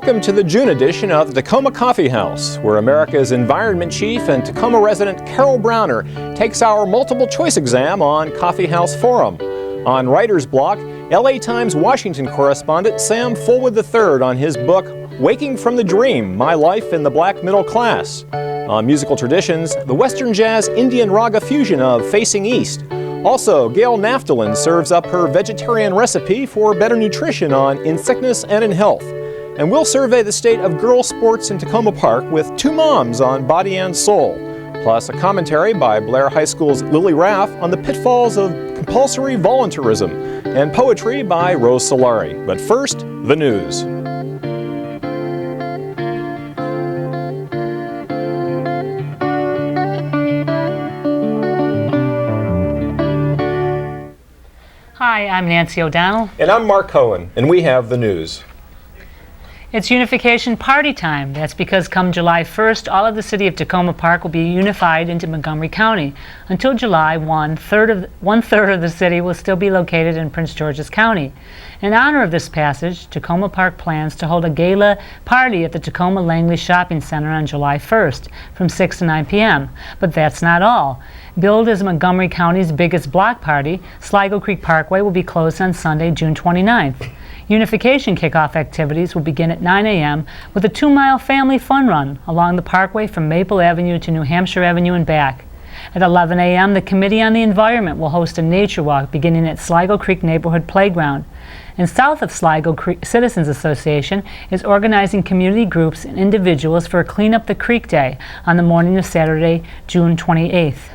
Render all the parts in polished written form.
Welcome to the June edition of the Takoma Coffee House, where America's environment chief and Takoma resident Carol Browner takes our multiple choice exam on Coffee House Forum. On Writer's Block, LA Times Washington correspondent Sam Fullwood III on his book Waking from the Dream, My Life in the Black Middle Class. On Musical Traditions, the Western Jazz Indian Raga fusion of Facing East. Also, Gail Naftalin serves up her vegetarian recipe for better nutrition on In Sickness and in Health. And we'll survey the state of girls' sports in Takoma Park with two moms on Body and Soul, plus a commentary by Blair High School's Lily Raff on the pitfalls of compulsory volunteerism, and poetry by Rose Solari. But first, the news. Hi, I'm Nancy O'Donnell. And I'm Mark Cohen, and we have the news. It's unification party time. That's because come July 1st, all of the city of Takoma Park will be unified into Montgomery County. Until July, one third of the city will still be located in Prince George's County. In honor of this passage, Takoma Park plans to hold a gala party at the Takoma Langley Shopping Center on July 1st from 6 to 9 p.m. But that's not all. Billed as Montgomery County's biggest block party, Sligo Creek Parkway will be closed on Sunday, June 29th. Unification kickoff activities will begin at 9 a.m. with a 2-mile family fun run along the parkway from Maple Avenue to New Hampshire Avenue and back. At 11 a.m., the Committee on the Environment will host a nature walk beginning at Sligo Creek Neighborhood Playground. And south of Sligo Creek Citizens Association is organizing community groups and individuals for a Clean Up the Creek Day on the morning of Saturday, June 28th.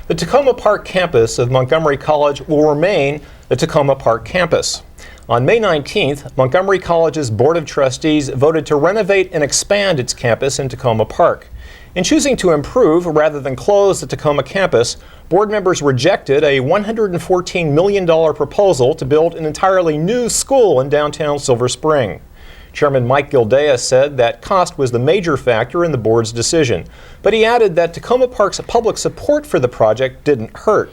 The Takoma Park campus of Montgomery College will remain the Takoma Park campus. On May 19th, Montgomery College's Board of Trustees voted to renovate and expand its campus in Takoma Park. In choosing to improve rather than close the Takoma campus, board members rejected a $114 million proposal to build an entirely new school in downtown Silver Spring. Chairman Mike Gildea said that cost was the major factor in the board's decision, but he added that Takoma Park's public support for the project didn't hurt.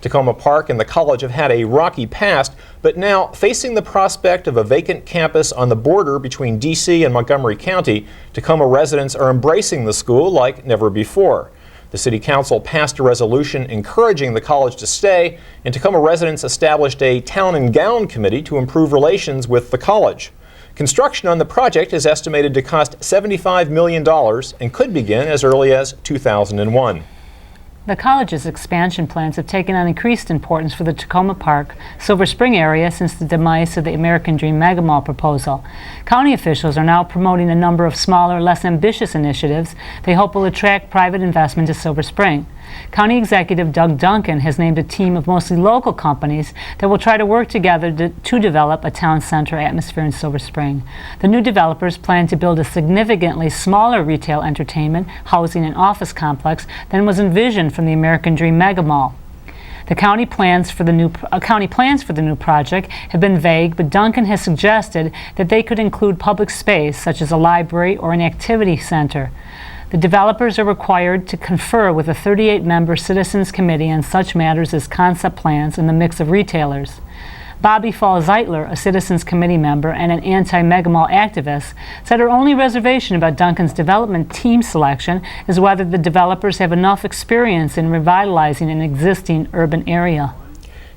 Takoma Park and the college have had a rocky past, but now, facing the prospect of a vacant campus on the border between D.C. and Montgomery County, Takoma residents are embracing the school like never before. The City Council passed a resolution encouraging the college to stay, and Takoma residents established a Town and Gown Committee to improve relations with the college. Construction on the project is estimated to cost $75 million and could begin as early as 2001. The college's expansion plans have taken on increased importance for the Takoma Park, Silver Spring area since the demise of the American Dream Mega Mall proposal. County officials are now promoting a number of smaller, less ambitious initiatives they hope will attract private investment to Silver Spring. County Executive Doug Duncan has named a team of mostly local companies that will try to work together to develop a town center atmosphere in Silver Spring. The new developers plan to build a significantly smaller retail, entertainment, housing, and office complex than was envisioned from the American Dream Mega Mall. The county plans for the new project have been vague, but Duncan has suggested that they could include public space such as a library or an activity center. The developers are required to confer with a 38-member citizens committee on such matters as concept plans and the mix of retailers. Bobby Fall-Zeitler, a citizens committee member and an anti-megamall activist, said her only reservation about Duncan's development team selection is whether the developers have enough experience in revitalizing an existing urban area.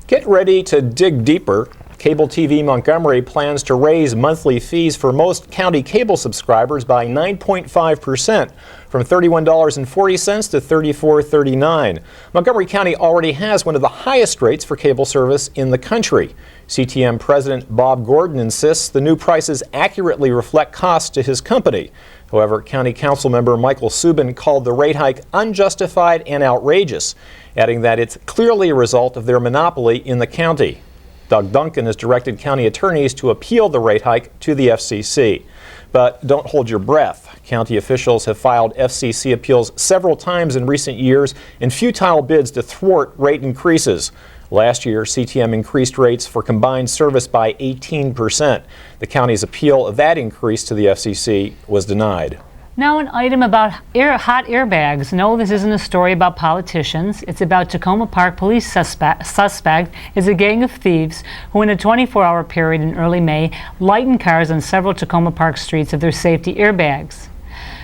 Get ready to dig deeper. Cable TV Montgomery plans to raise monthly fees for most county cable subscribers by 9.5%, from $31.40 to $34.39. Montgomery County already has one of the highest rates for cable service in the country. CTM President Bob Gordon insists the new prices accurately reflect costs to his company. However, County Council member Michael Subin called the rate hike unjustified and outrageous, adding that it's clearly a result of their monopoly in the county. Doug Duncan has directed county attorneys to appeal the rate hike to the FCC. But don't hold your breath. County officials have filed FCC appeals several times in recent years in futile bids to thwart rate increases. Last year, CTM increased rates for combined service by 18%. The county's appeal of that increase to the FCC was denied. Now an item about hot airbags. No, this isn't a story about politicians. It's about Takoma Park police suspect is a gang of thieves who in a 24-hour period in early May lightened cars on several Takoma Park streets of their safety airbags.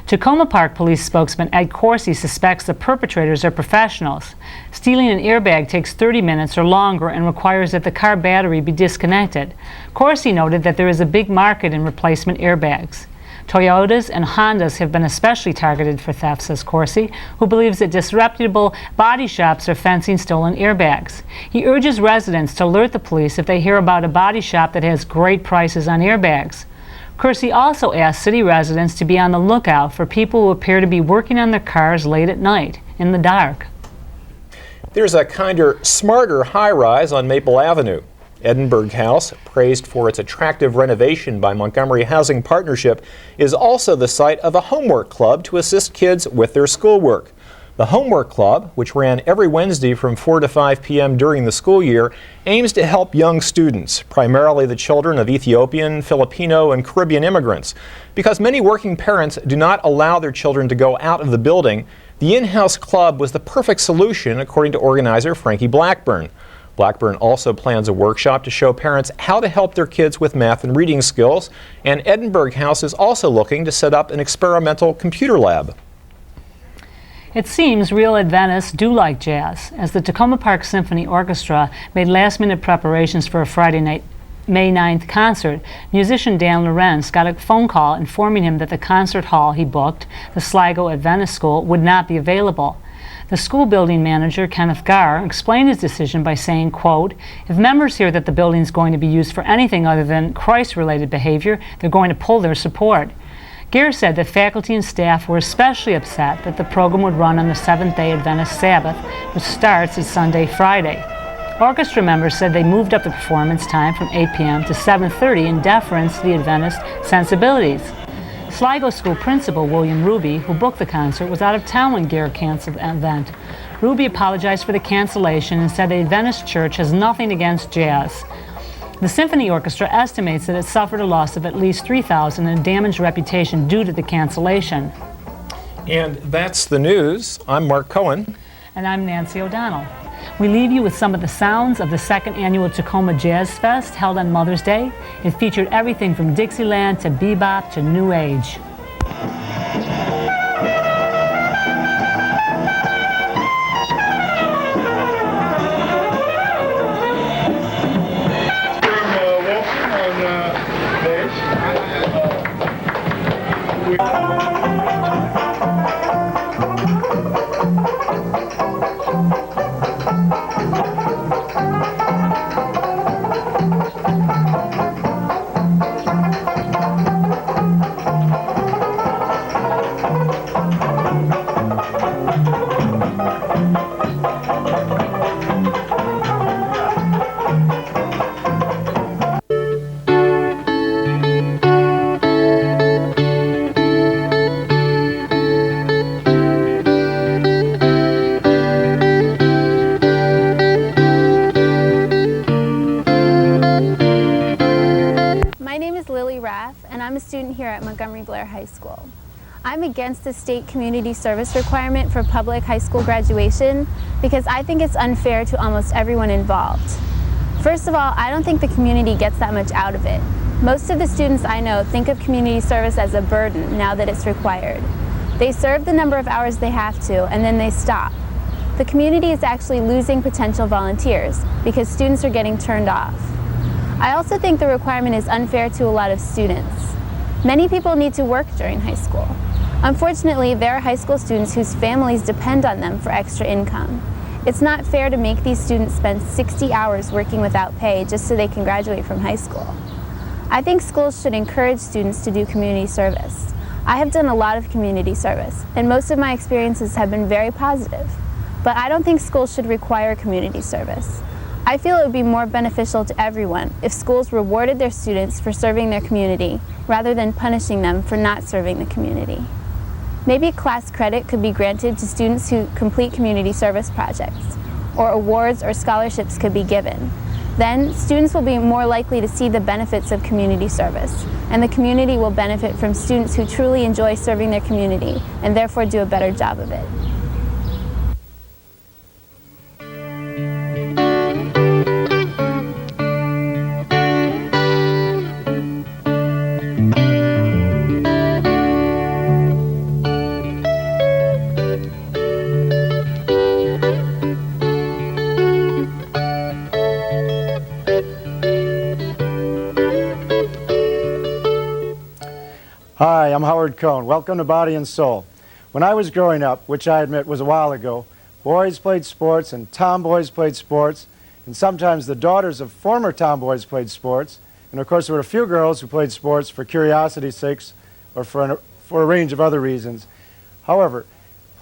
Takoma Park police spokesman Ed Corsi suspects the perpetrators are professionals. Stealing an airbag takes 30 minutes or longer and requires that the car battery be disconnected. Corsi noted that there is a big market in replacement airbags. Toyotas and Hondas have been especially targeted for theft, says Corsi, who believes that disreputable body shops are fencing stolen airbags. He urges residents to alert the police if they hear about a body shop that has great prices on airbags. Corsi also asked city residents to be on the lookout for people who appear to be working on their cars late at night, in the dark. There's a kinder, smarter high-rise on Maple Avenue. Edinburgh House, praised for its attractive renovation by Montgomery Housing Partnership, is also the site of a homework club to assist kids with their schoolwork. The Homework Club, which ran every Wednesday from 4 to 5 p.m. during the school year, aims to help young students, primarily the children of Ethiopian, Filipino, and Caribbean immigrants. Because many working parents do not allow their children to go out of the building, the in-house club was the perfect solution, according to organizer Frankie Blackburn. Blackburn also plans a workshop to show parents how to help their kids with math and reading skills, and Edinburgh House is also looking to set up an experimental computer lab. It seems real Adventists do like jazz, as the Takoma Park Symphony Orchestra made last-minute preparations for a Friday night, May 9th concert. Musician Dan Lorenz got a phone call informing him that the concert hall he booked, the Sligo Adventist School, would not be available. The school building manager, Kenneth Garr, explained his decision by saying, quote, "If members hear that the building is going to be used for anything other than Christ-related behavior, they're going to pull their support." Garr said that faculty and staff were especially upset that the program would run on the Seventh-day Adventist Sabbath, which starts at Sunday, Friday. Orchestra members said they moved up the performance time from 8 p.m. to 7:30 in deference to the Adventist sensibilities. Sligo School Principal William Ruby, who booked the concert, was out of town when Garr canceled the event. Ruby apologized for the cancellation and said the Adventist Church has nothing against jazz. The Symphony Orchestra estimates that it suffered a loss of at least $3,000 and a damaged reputation due to the cancellation. And that's the news. I'm Mark Cohen. And I'm Nancy O'Donnell. We leave you with some of the sounds of the second annual Takoma Jazz Fest held on Mother's Day. It featured everything from Dixieland to bebop to new age. Lily Raff, and I'm a student here at Montgomery Blair High School. I'm against the state community service requirement for public high school graduation because I think it's unfair to almost everyone involved. First of all, I don't think the community gets that much out of it. Most of the students I know think of community service as a burden now that it's required. They serve the number of hours they have to, and then they stop. The community is actually losing potential volunteers because students are getting turned off. I also think the requirement is unfair to a lot of students. Many people need to work during high school. Unfortunately, there are high school students whose families depend on them for extra income. It's not fair to make these students spend 60 hours working without pay just so they can graduate from high school. I think schools should encourage students to do community service. I have done a lot of community service, and most of my experiences have been very positive. But I don't think schools should require community service. I feel it would be more beneficial to everyone if schools rewarded their students for serving their community rather than punishing them for not serving the community. Maybe class credit could be granted to students who complete community service projects, or awards or scholarships could be given. Then, students will be more likely to see the benefits of community service, and the community will benefit from students who truly enjoy serving their community and therefore do a better job of it. Hi, I'm Howard Cohen. Welcome to Body and Soul. When I was growing up, which I admit was a while ago, boys played sports and tomboys played sports, and sometimes the daughters of former tomboys played sports. And of course, there were a few girls who played sports for curiosity's sakes or for a range of other reasons. However,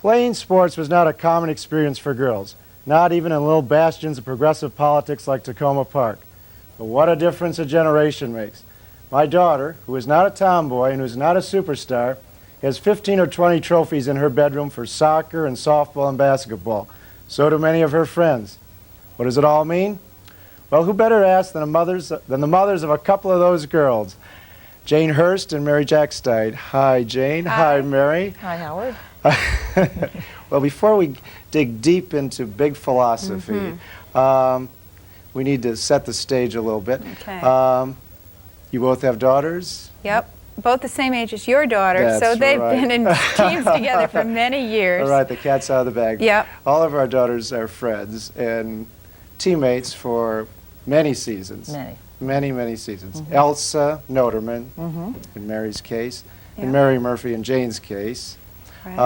playing sports was not a common experience for girls, not even in little bastions of progressive politics like Takoma Park. But what a difference a generation makes. My daughter, who is not a tomboy and who is not a superstar, has 15 or 20 trophies in her bedroom for soccer and softball and basketball. So do many of her friends. What does it all mean? Well, who better ask than the mothers of a couple of those girls, Jane Hurst and Mary Jackstreit. Hi, Jane. Hi, Mary. Hi, Howard. Well, before we dig deep into big philosophy, we need to set the stage a little bit. Okay. You both have daughters? Yep. Both the same age as your daughter, That's so they've right. been in teams together for many years. All right, the cat's out of the bag. Yep. All of our daughters are friends and teammates for many seasons. Many seasons. Elsa Noterman, in Mary's case, and Mary Murphy in Jane's case. Right.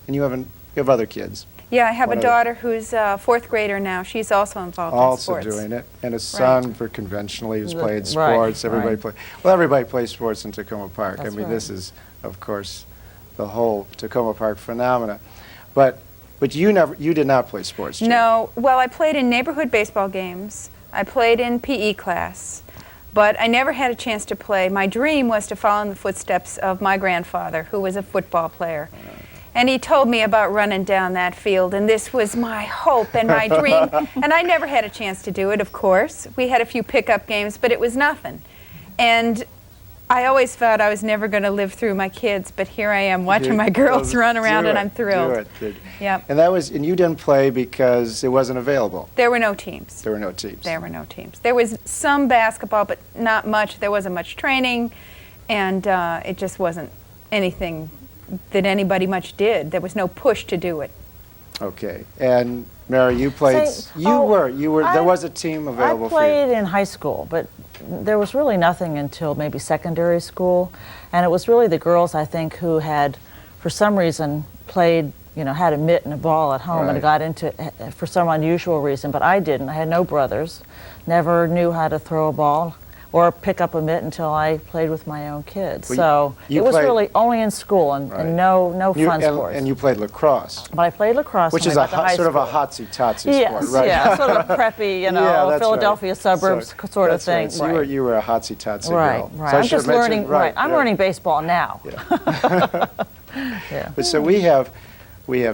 And you have other kids. Yeah, I have One a other. daughter who's a fourth grader now. She's also involved in Also sports. doing it, and a son for conventionally who's played Right, sports. Everybody right. play. Well, everybody plays sports in Takoma Park. That's I mean, right. this is, of course, the whole Takoma Park phenomena. But you did not play sports, Jane. No, well, I played in neighborhood baseball games. I played in PE class, but I never had a chance to play. My dream was to follow in the footsteps of my grandfather, who was a football player. And he told me about running down that field, and this was my hope and my dream. And I never had a chance to do it, of course. We had a few pickup games, but it was nothing. And I always thought I was never going to live through my kids, but here I am watching my girls run around, and I'm thrilled. Yep. And you didn't play because it wasn't available. There were no teams. There were no teams. There were no teams. There was some basketball, but not much. There wasn't much training, and it just wasn't anything that anybody much did. There was no push to do it. Okay. And Mary, you played. There was a team available I for you. played in high school, but there was really nothing until maybe secondary school, and it was really the girls, I think, who had, for some reason, played, had a mitt and a ball at home and got into it for some unusual reason, but I didn't. I had no brothers, never knew how to throw a ball or pick up a mitt until I played with my own kids. Well, so you it was played, really only in school and no fun sports. And you played lacrosse. But I played lacrosse Which when is I got to high sort of a school. hotsy-totsy sport, right? Yeah, sort of a preppy, that's Philadelphia right. surbs sort of That's thing. Right. So you were a hotsy-totsy girl. Right. So I I'm should just have mentioned- learning. I'm yeah. learning baseball now. Yeah. Yeah. But so we have,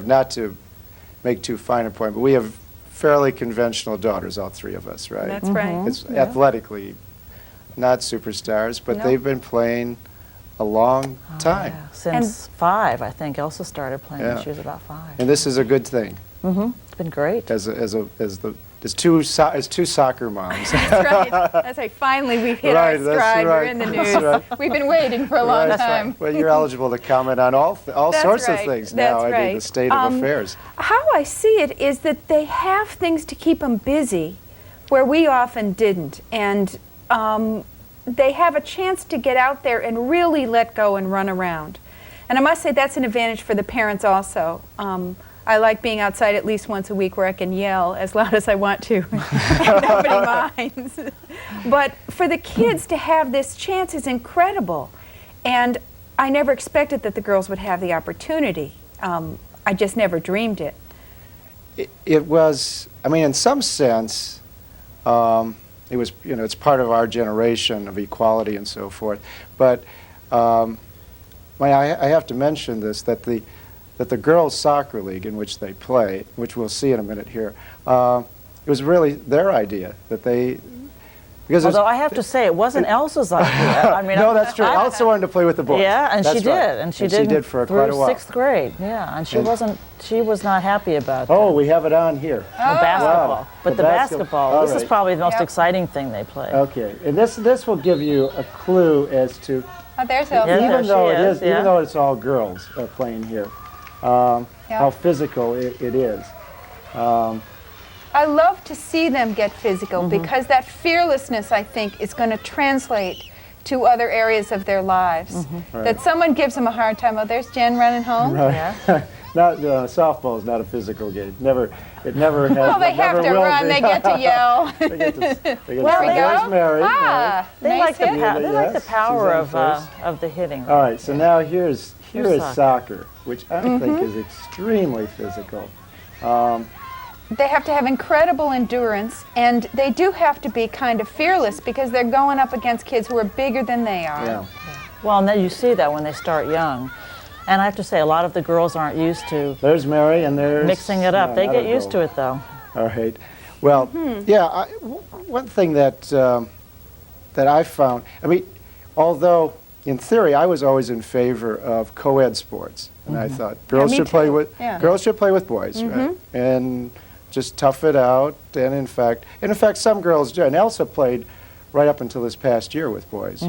not to make too fine a point, but we have fairly conventional daughters, all three of us, right? That's right. It's athletically not superstars, but No. they've been playing a long time. Yeah. Since 5, I think Elsa started playing when Yeah. she was about 5. And this is a good thing It's been great. as two soccer moms. That's right. That's right. Finally, we've hit Right, our that's stride. We're right. in the That's news. right. We've been waiting for a long Right. time. Well, you're eligible to comment on all That's sorts right. of things now. That's I mean, the right. state of affairs. How I see it is that they have things to keep them busy where we often didn't. And they have a chance to get out there and really let go and run around. And I must say that's an advantage for the parents also. I like being outside at least once a week where I can yell as loud as I want to and nobody minds. But for the kids to have this chance is incredible. And I never expected that the girls would have the opportunity. I just never dreamed it. It was, I mean, in some sense, it was, it's part of our generation of equality and so forth. But I have to mention this, that the girls' soccer league in which they play, which we'll see in a minute here, it was really their idea that they. Because Although I have to say, it wasn't Elsa's idea. I mean, no, that's true. Elsa wanted to play with the boys. Yeah, and that's she did, right. and she did for through quite a while. 6th grade. Yeah, and she was not happy about Oh, we have it on here. the basketball. Wow. But the basketball, all this is right. probably the most exciting thing they play. Okay, and this will give you a clue as to Oh, there's Elsa. Yeah, there even though she it is, is, yeah. even though it's all girls playing here, how physical it is. I love to see them get physical because that fearlessness, I think, is going to translate to other areas of their lives. That someone gives them a hard time. Oh, there's Jen running home. Yeah. Not softball is not a physical game. It never has. Well, they it have never to will run. be. They get to yell. They get to Well, say, they there's go. Mary. Ah, They nice like the hit. they like the Yes, power she's on first. of the hitting. All right, so now here is Here's soccer, which I think is extremely physical. They have to have incredible endurance, and they do have to be kind of fearless because they're going up against kids who are bigger than they are. Yeah. Well, and then you see that when they start young. And I have to say, a lot of the girls aren't used to There's Mary, and there's mixing it up. They another get used to girl. it, though. All right. Well, yeah. One thing that that I found, I mean, although in theory I was always in favor of co-ed sports, and I thought girls me should play too. with Yeah. girls should play with boys, right? And just tough it out. And in fact, some girls do. And Elsa played right up until this past year with boys.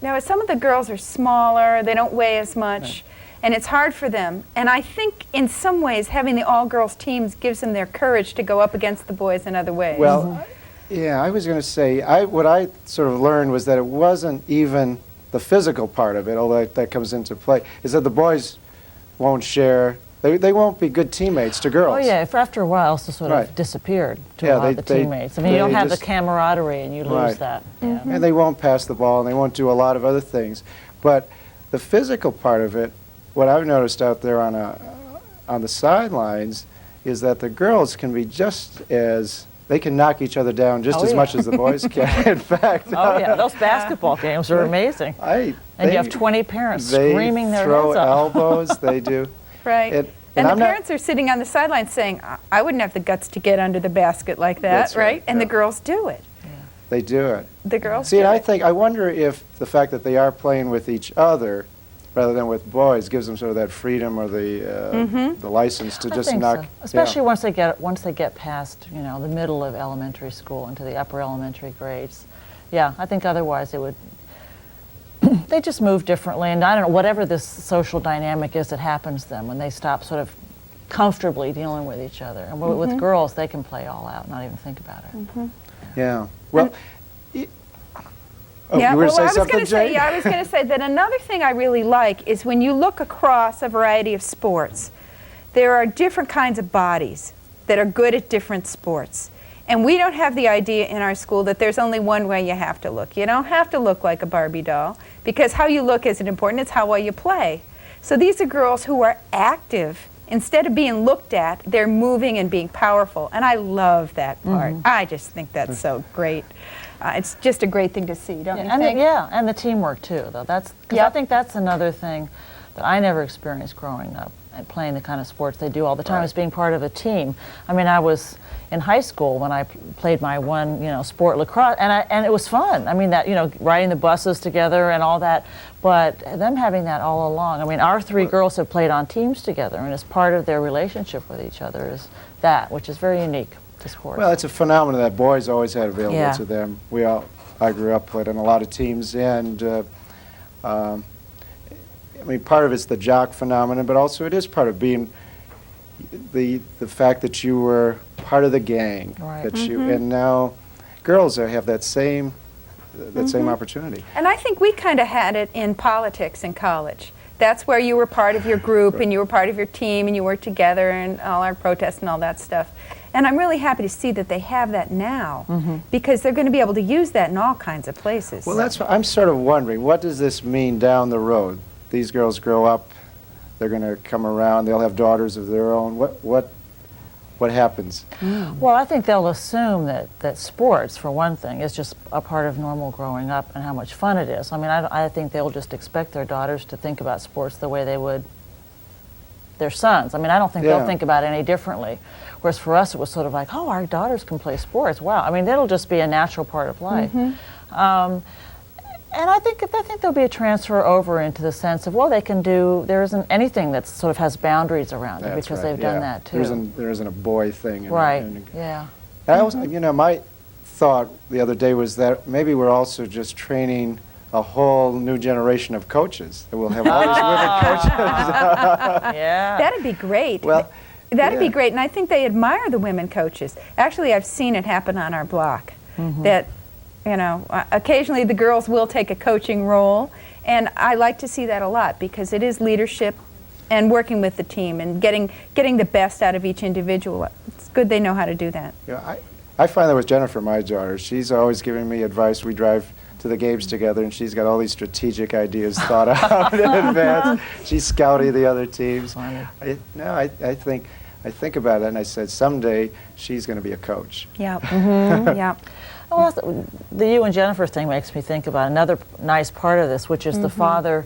Now, some of the girls are smaller, they don't weigh as much, and it's hard for them. And I think in some ways having the all-girls teams gives them their courage to go up against the boys in other ways. Well, yeah, I was going to say, what I sort of learned was that it wasn't even the physical part of it, although that comes into play, is that the boys won't share, they won't be good teammates to girls. Oh, yeah, if after a while, Elsa sort of Right. disappeared to Yeah, a lot of the they- teammates. I mean, you don't they have the just- camaraderie, and you lose Right. that. Yeah. And they won't pass the ball, and they won't do a lot of other things. But the physical part of it, what I've noticed out there on the sidelines, is that the girls can be just as, they can knock each other down just Oh, as yeah. much as the boys can. In fact, Oh, yeah, those basketball games are amazing. And you have 20 parents they screaming their throw heads off. elbows, they do. right. And And I'm the not- parents are sitting on the sidelines saying, I wouldn't have the guts to get under the basket like that, That's right, right? And the yeah. girls do it. They do it. The girls See, do and it. I wonder if the fact that they are playing with each other rather than with boys gives them sort of that freedom or the license to I just think knock. so. Especially once they get past, you know, the middle of elementary school into the upper elementary grades. Yeah, I think otherwise it would. They just move differently, and I don't know, whatever this social dynamic is that happens to them when they stop sort of comfortably dealing with each other. And with girls, they can play all out, not even think about it. Yeah. Well. Yeah, you were to well, say I was something, going to say, Jane? yeah, I was going to say that another thing I really like is when you look across a variety of sports, there are different kinds of bodies that are good at different sports. And we don't have the idea in our school that there's only one way you have to look. You don't have to look like a Barbie doll, because how you look isn't important, it's how well you play. So these are girls who are active. Instead of being looked at, they're moving and being powerful. And I love that part. I just think that's so great. It's just a great thing to see, don't you think? And the teamwork too, though. That's because I think that's another thing that I never experienced growing up and playing the kind of sports they do all the time, is being part of a team. I mean, I was in high school when I played my one, sport, lacrosse, and it was fun. I mean, that, riding the buses together and all that, but them having that all along. I mean, our three girls have played on teams together, and as part of their relationship with each other is that, which is very unique to sports. Well, it's a phenomenon that boys always had available Yeah. to them. I grew up playing on a lot of teams, and I mean, part of it's the jock phenomenon, but also it is part of being the fact that you were part of the gang. Right. That and now girls have that same opportunity. And I think we kind of had it in politics in college. That's where you were part of your group and you were part of your team and you worked together and all our protests and all that stuff. And I'm really happy to see that they have that now, because they're going to be able to use that in all kinds of places. Well, that's what I'm sort of wondering. What does this mean down the road? These girls grow up, they're going to come around, they'll have daughters of their own. What happens? Well, I think they'll assume that sports, for one thing, is just a part of normal growing up and how much fun it is. I mean, I think they'll just expect their daughters to think about sports the way they would their sons. I mean, I don't think Yeah. they'll think about it any differently. Whereas for us, it was sort of like, oh, our daughters can play sports. Wow. I mean, it'll just be a natural part of life. And I think there'll be a transfer over into the sense of, well, they can do, there isn't anything that sort of has boundaries around it, That's because right, they've done that too. There isn't a boy thing. Right, yeah. I also, you know, my thought the other day was that maybe we're also just training a whole new generation of coaches. That we'll have all these women coaches. Yeah. That'd be great. Well, That'd be yeah. great, and I think they admire the women coaches. Actually, I've seen it happen on our block. That, you know, occasionally the girls will take a coaching role, and I like to see that a lot because it is leadership and working with the team and getting the best out of each individual. It's good they know how to do that. Yeah, I find that with Jennifer, my daughter. She's always giving me advice. We drive to the games together, and she's got all these strategic ideas thought out in advance. She's scouting the other teams. I think about it, and I said, someday she's going to be a coach. Yeah. Yeah. Well, the you and Jennifer thing makes me think about another nice part of this, which is the father-daughter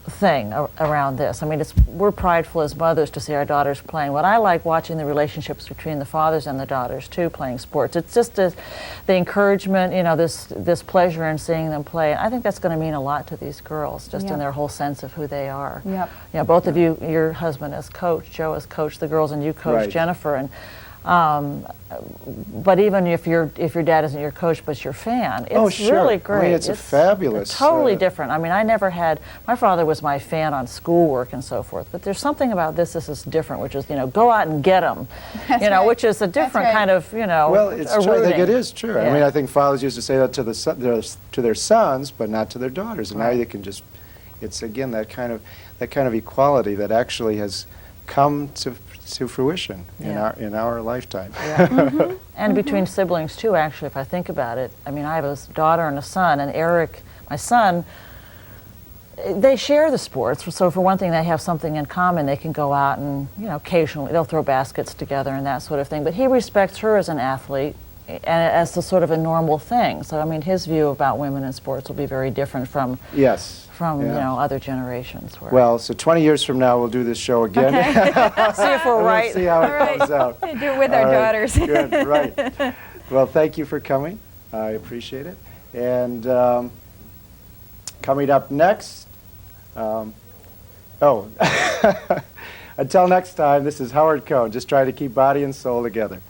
thing around this. I mean, we're prideful as mothers to see our daughters playing. What I like watching the relationships between the fathers and the daughters too, playing sports. It's just the encouragement, you know, this pleasure in seeing them play. I think that's going to mean a lot to these girls, just in their whole sense of who they are. Yep. You know, both of you, your husband has coached, Joe has coached the girls, and you coached Jennifer. And but even if your dad isn't your coach but your fan, it's really great. I mean, it's a fabulous. Totally different. I mean, I never had, my father was my fan on schoolwork and so forth, but there's something about this is different, which is, you know, go out and get them, you know, which is a different kind of, you know, well, it's true. I think it is true. Yeah. I mean, I think fathers used to say that to their sons, but not to their daughters, and now you can just, it's again that kind of equality that actually has come to fruition in our lifetime. Yeah. And between siblings too, actually, if I think about it. I mean, I have a daughter and a son, and Eric, my son, they share the sports. So for one thing, they have something in common. They can go out and, you know, occasionally they'll throw baskets together and that sort of thing. But he respects her as an athlete and as a sort of a normal thing. So I mean, his view about women in sports will be very different from you know, other generations. Well, so 20 years from now, we'll do this show again. See if we're right. We'll see how it comes out. Do it with our daughters. Good, right. Well, thank you for coming. I appreciate it. And coming up next, until next time, this is Howard Cohen, just trying to keep body and soul together.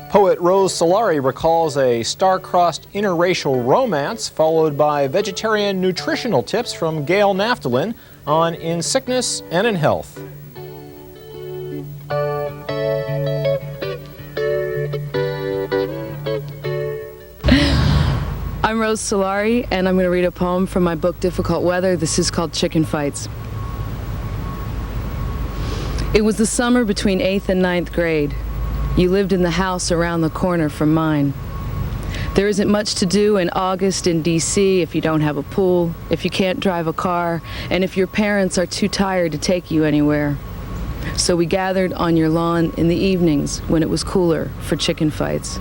Poet Rose Solari recalls a star-crossed interracial romance followed by vegetarian nutritional tips from Gail Naftalin on In Sickness and in Health. I'm Rose Solari, and I'm going to read a poem from my book Difficult Weather. This is called Chicken Fights. It was the summer between 8th and 9th grade. You lived in the house around the corner from mine. There isn't much to do in August in D.C. if you don't have a pool, if you can't drive a car, and if your parents are too tired to take you anywhere. So we gathered on your lawn in the evenings when it was cooler for chicken fights.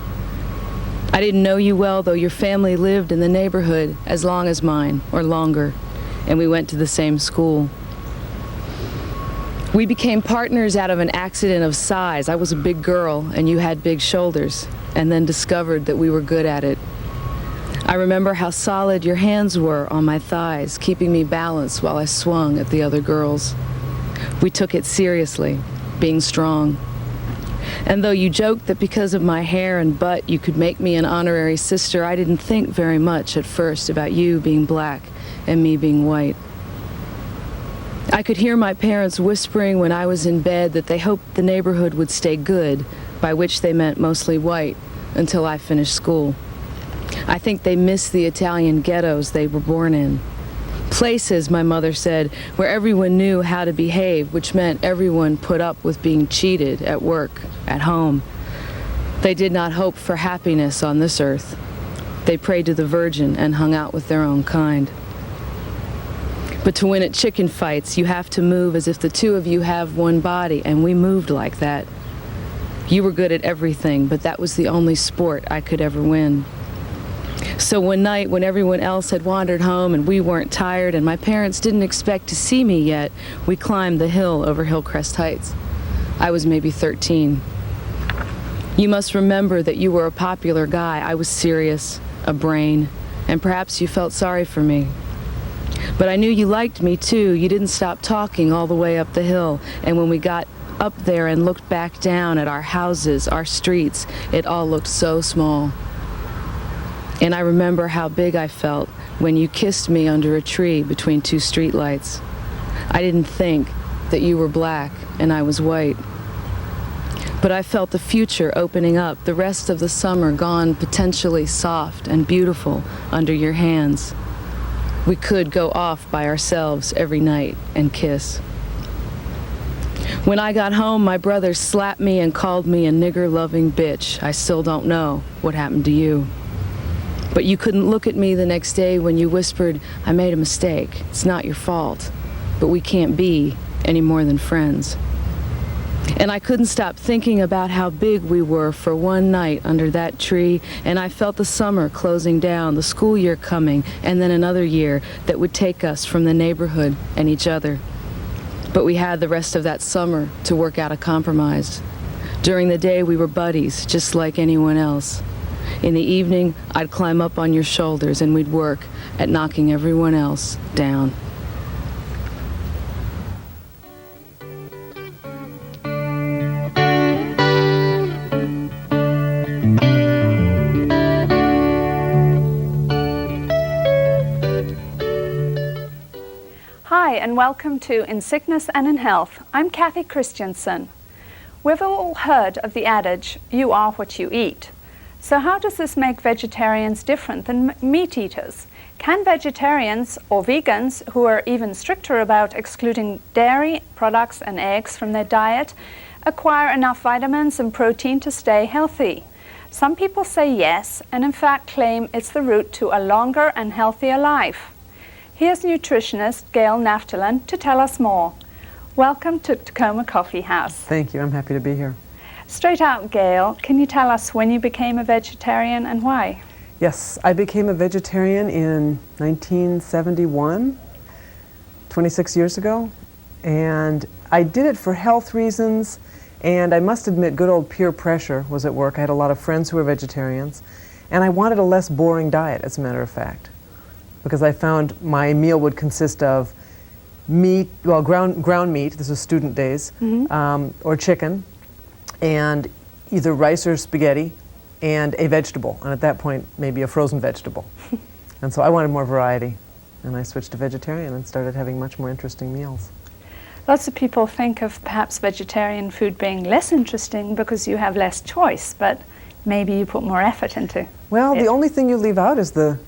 I didn't know you well, though your family lived in the neighborhood as long as mine, or longer, and we went to the same school. We became partners out of an accident of size. I was a big girl, and you had big shoulders, and then discovered that we were good at it. I remember how solid your hands were on my thighs, keeping me balanced while I swung at the other girls. We took it seriously, being strong. And though you joked that because of my hair and butt you could make me an honorary sister, I didn't think very much at first about you being black and me being white. I could hear my parents whispering when I was in bed that they hoped the neighborhood would stay good, by which they meant mostly white, until I finished school. I think they missed the Italian ghettos they were born in. Places, my mother said, where everyone knew how to behave, which meant everyone put up with being cheated at work, at home. They did not hope for happiness on this earth. They prayed to the Virgin and hung out with their own kind. But to win at chicken fights, you have to move as if the two of you have one body, and we moved like that. You were good at everything, but that was the only sport I could ever win. So one night when everyone else had wandered home and we weren't tired and my parents didn't expect to see me yet, we climbed the hill over Hillcrest Heights. I was maybe 13. You must remember that you were a popular guy. I was serious, a brain, and perhaps you felt sorry for me. But I knew you liked me too. You didn't stop talking all the way up the hill, and when we got up there and looked back down at our houses, our streets, it all looked so small. And I remember how big I felt when you kissed me under a tree between two streetlights. I didn't think that you were black and I was white. But I felt the future opening up, the rest of the summer gone potentially soft and beautiful under your hands. We could go off by ourselves every night and kiss. When I got home, my brother slapped me and called me a nigger-loving bitch. I still don't know what happened to you. But you couldn't look at me the next day when you whispered, I made a mistake. It's not your fault. But we can't be any more than friends. And I couldn't stop thinking about how big we were for one night under that tree, and I felt the summer closing down, the school year coming, and then another year that would take us from the neighborhood and each other. But we had the rest of that summer to work out a compromise. During the day, we were buddies, just like anyone else. In the evening, I'd climb up on your shoulders and we'd work at knocking everyone else down. Hi, and welcome to In Sickness and in Health. I'm Cathy Kristiansen. We've all heard of the adage, you are what you eat. So how does this make vegetarians different than meat eaters? Can vegetarians or vegans, who are even stricter about excluding dairy products and eggs from their diet, acquire enough vitamins and protein to stay healthy? Some people say yes, and in fact claim it's the route to a longer and healthier life. Here's nutritionist Gail Naftalin to tell us more. Welcome to Takoma Coffee House. Thank you, I'm happy to be here. Straight out, Gail, can you tell us when you became a vegetarian and why? Yes, I became a vegetarian in 1971, 26 years ago, and I did it for health reasons, and I must admit good old peer pressure was at work. I had a lot of friends who were vegetarians, and I wanted a less boring diet, as a matter of fact, because I found my meal would consist of meat, well, ground meat, this was student days, or chicken, and either rice or spaghetti, and a vegetable, and at that point, maybe a frozen vegetable. And so I wanted more variety, and I switched to vegetarian and started having much more interesting meals. Lots of people think of perhaps vegetarian food being less interesting because you have less choice, but maybe you put more effort into Well, it. the only thing you leave out is the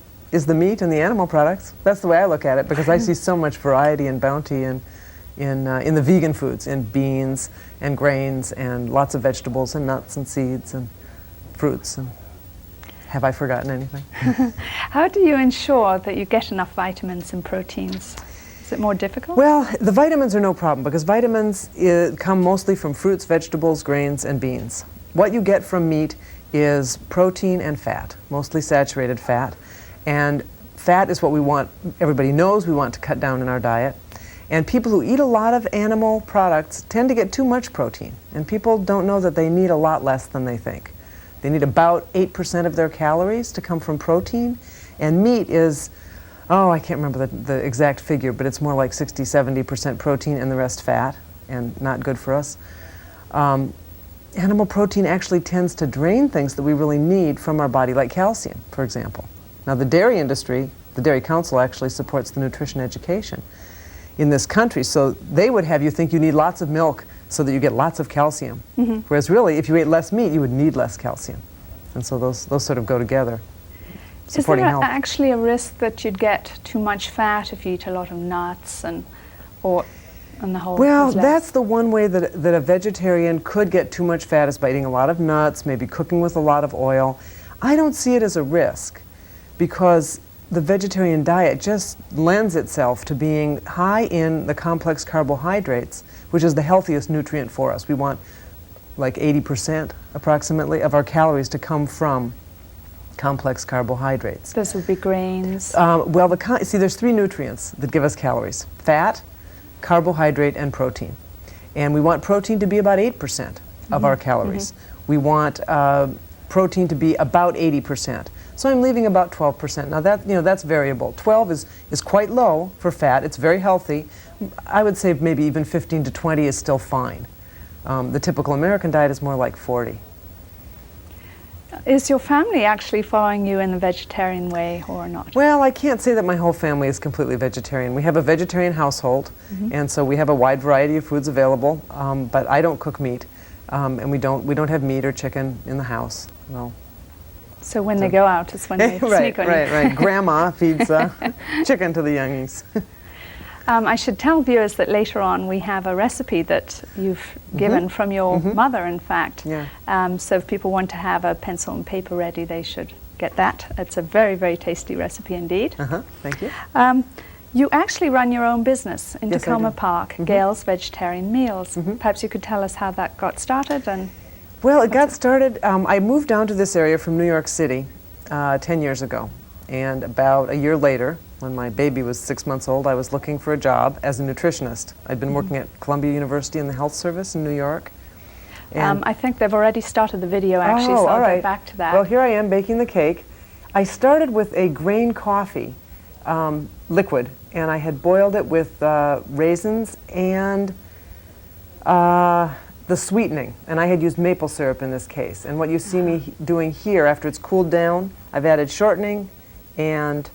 meat and the animal products. That's the way I look at it, because I see so much variety and bounty in the vegan foods, in beans and grains and lots of vegetables and nuts and seeds and fruits. And have I forgotten anything? How do you ensure that you get enough vitamins and proteins? Is it more difficult? Well, the vitamins are no problem, because vitamins come mostly from fruits, vegetables, grains, and beans. What you get from meat is protein and fat, mostly saturated fat. And fat is what we want, everybody knows we want to cut down in our diet. And people who eat a lot of animal products tend to get too much protein. And people don't know that they need a lot less than they think. They need about 8% of their calories to come from protein. And meat is, oh, I can't remember the exact figure, but it's more like 60–70% protein and the rest fat, and not good for us. Animal protein actually tends to drain things that we really need from our body, like calcium, for example. Now, the dairy industry, the Dairy Council actually supports the nutrition education in this country, so they would have you think you need lots of milk so that you get lots of calcium. Whereas really, if you ate less meat, you would need less calcium. And so those sort of go together, supporting Is there health. actually a risk that you'd get too much fat if you eat a lot of nuts and the whole? Well, is less? that's the one way that a vegetarian could get too much fat, is by eating a lot of nuts, maybe cooking with a lot of oil. I don't see it as a risk, because the vegetarian diet just lends itself to being high in the complex carbohydrates, which is the healthiest nutrient for us. We want like 80% approximately of our calories to come from complex carbohydrates. Those would be grains. Well, see, there's three nutrients that give us calories: fat, carbohydrate, and protein. And we want protein to be about 8% of our calories. We want protein to be about 80%. So I'm leaving about 12%. Now that, that's variable. 12 is quite low for fat. It's very healthy. I would say maybe even 15 to 20 is still fine. The typical American diet is more like 40. Is your family actually following you in the vegetarian way or not? Well, I can't say that my whole family is completely vegetarian. We have a vegetarian household, and so we have a wide variety of foods available, but I don't cook meat, and we don't have meat or chicken in the house. Well, so when they go out is when they sneak on you. Right. Grandma feeds chicken to the youngies. I should tell viewers that later on we have a recipe that you've given from your mother, in fact. Yeah. So if people want to have a pencil and paper ready, they should get that. It's a very, very tasty recipe indeed. Thank you. You actually run your own business in Yes, I Takoma do. Park, Gail's Vegetarian Meals. Perhaps you could tell us how that got started. And Well, it got started, I moved down to this area from New York City 10 years ago. And about a year later, when my baby was 6 months old, I was looking for a job as a nutritionist. I'd been working at Columbia University in the health service in New York. I think they've already started the video actually, so all I'll right. get back to that. Well, here I am baking the cake. I started with a grain coffee liquid, and I had boiled it with raisins and the sweetening, and I had used maple syrup in this case. And what you see me doing here, after it's cooled down, I've added shortening and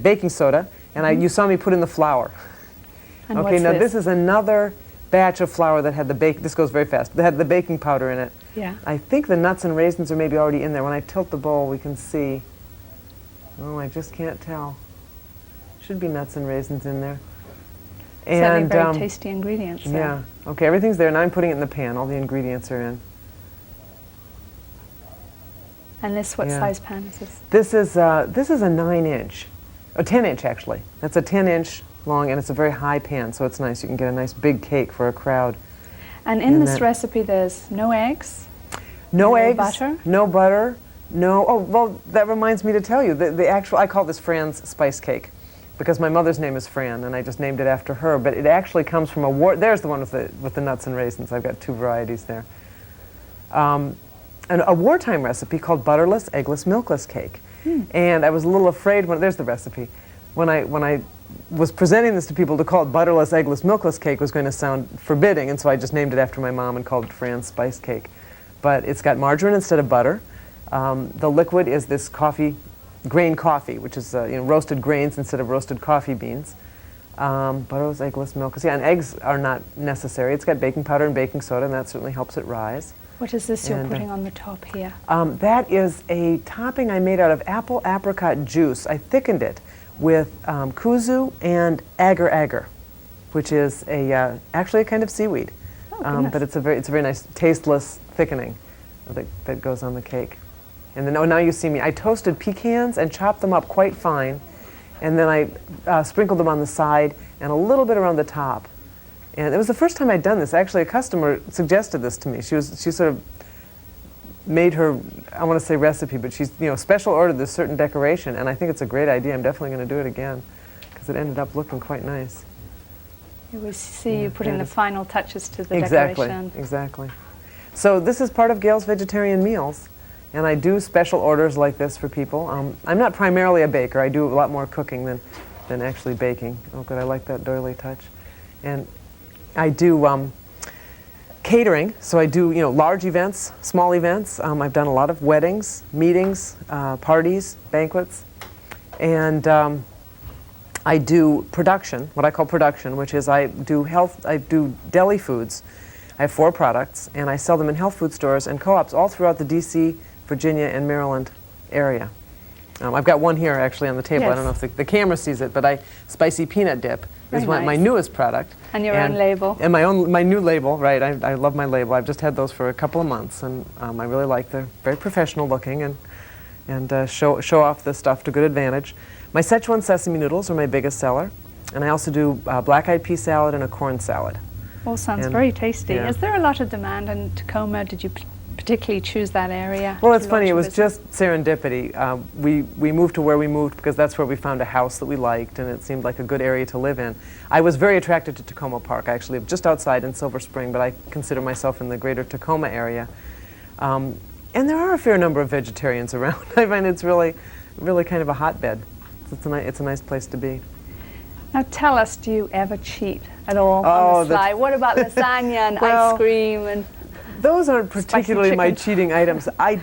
baking soda, and you saw me put in the flour. And Okay, what's now this? this is another batch of flour that had this goes very fast, that had the baking powder in it. Yeah. I think the nuts and raisins are maybe already in there. When I tilt the bowl, we can see. Oh, I just can't tell. Should be nuts and raisins in there. Certainly very tasty ingredients. So. Yeah. Okay, everything's there. Now I'm putting it in the pan. All the ingredients are in. And this, what Yeah. size pan is this? This is a 9-inch, a 10-inch actually. That's a 10-inch long, and it's a very high pan, so it's nice. You can get a nice big cake for a crowd. And in And this that- recipe, there's no eggs. No eggs, butter? no butter, no. Oh, well, that reminds me to tell you the actual. I call this Fran's spice cake, because my mother's name is Fran, and I just named it after her. But it actually comes from there's the one with the nuts and raisins. I've got two varieties there. And a wartime recipe called butterless, eggless, milkless cake. And I was a little afraid there's the recipe. When I was presenting this to people, to call it butterless, eggless, milkless cake was going to sound forbidding, and so I just named it after my mom and called it Fran's spice cake. But it's got margarine instead of butter. The liquid is this grain coffee, which is roasted grains instead of roasted coffee beans. Butterless, eggless, milkless. Yeah, and eggs are not necessary. It's got baking powder and baking soda, and that certainly helps it rise. What is this you're And, putting on the top here? That is a topping I made out of apple apricot juice. I thickened it with kuzu and agar-agar, which is actually a kind of seaweed. But it's a very nice tasteless thickening that goes on the cake. And then now you see me. I toasted pecans and chopped them up quite fine, and then I sprinkled them on the side and a little bit around the top. And it was the first time I'd done this. Actually, a customer suggested this to me. She sort of made her, I want to say recipe, but she's special ordered this certain decoration, and I think it's a great idea. I'm definitely going to do it again because it ended up looking quite nice. We see you putting the it's- final touches to the Exactly, decoration. exactly. So this is part of Gail's Vegetarian Meals, and I do special orders like this for people. I'm not primarily a baker. I do a lot more cooking than actually baking. Oh, good, I like that doily touch. And I do catering, so I do large events, small events. I've done a lot of weddings, meetings, parties, banquets, and I do production, what I call production, which is I do deli foods. I have 4 products, and I sell them in health food stores and co-ops all throughout the D.C., Virginia, and Maryland area. I've got one here actually on the table. I don't know if the camera sees it, but spicy peanut dip is Very my nice. newest product. And your own label. And my new label, right? I love my label. I've just had those for a couple of months, and I really like them. Very professional looking, and show off the stuff to good advantage. My Szechuan sesame noodles are my biggest seller, and I also do black-eyed pea salad and a corn salad. All sounds And- very tasty. yeah. Is there a lot of demand in Takoma? Did you particularly choose that area? Well, to it's funny. launch It your was business? just serendipity. We moved to where we moved because that's where we found a house that we liked, and it seemed like a good area to live in. I was very attracted to Takoma Park. I actually live just outside in Silver Spring, but I consider myself in the greater Takoma area. And there are a fair number of vegetarians around. I find it's really kind of a hotbed. It's a nice place to be. Now tell us, do you ever cheat at all Oh, on the fly? What about lasagna and Well, ice cream and Those aren't particularly my chicken. cheating items. I